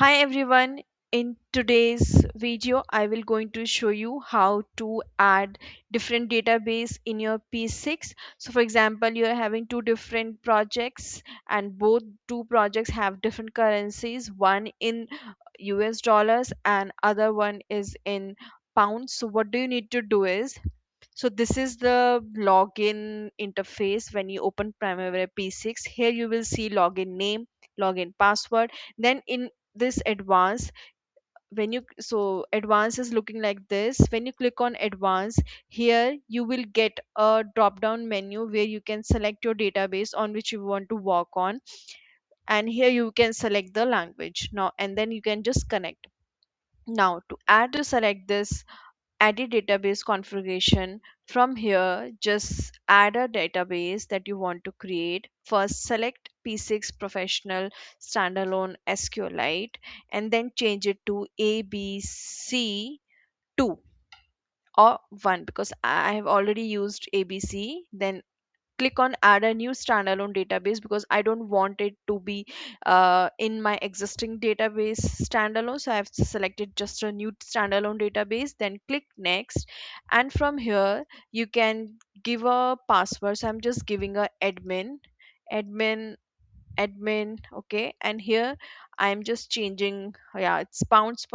Hi everyone. In today's video, I will going to show you how to add different database in your P6. So for example, you are having two different projects and both two projects have different currencies, one in US dollars and other one is in pounds. So what do you need to do is this is the login interface when you open Primavera P6. Here you will see login name, login password. Then in this advanced, when you advanced is looking like this. When you click on advanced, here you will get a drop down menu where you can select your database on which you want to work on, and here you can select the language now, and then you can just connect. Now to add, to select this edit database configuration. From here, just add a database that you want to create. First select P6 professional standalone SQLite and then change it to ABC2 or 1 because I have already used ABC. Then click on add a new standalone database because I don't want it to be in my existing database standalone. So I have selected just a new standalone database. Then click next, and from here you can give a password. So I'm just giving a admin admin. Okay, and here I'm just changing, yeah, it's pounds,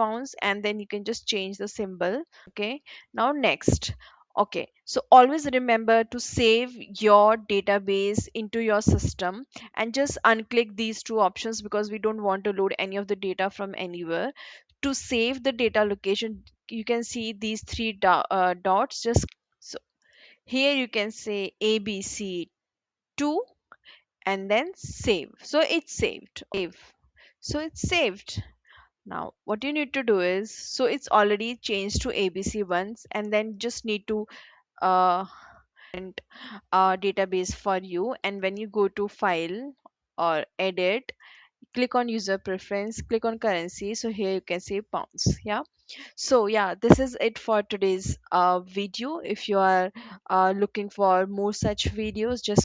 and then you can just change the symbol. Okay, now next. Okay, so always remember to save your database into your system and just unclick these two options because we don't want to load any of the data from anywhere. To save the data location, you can see these three dots. Just so here you can say ABC2 and then save. So it's saved. So it's saved. Now what you need to do is, so it's already changed to ABC once, and then just need to database for you. And when you go to file or edit, click on user preference, click on currency. So here you can say pounds. Yeah, so yeah, this is it for today's video. If you are looking for more such videos, just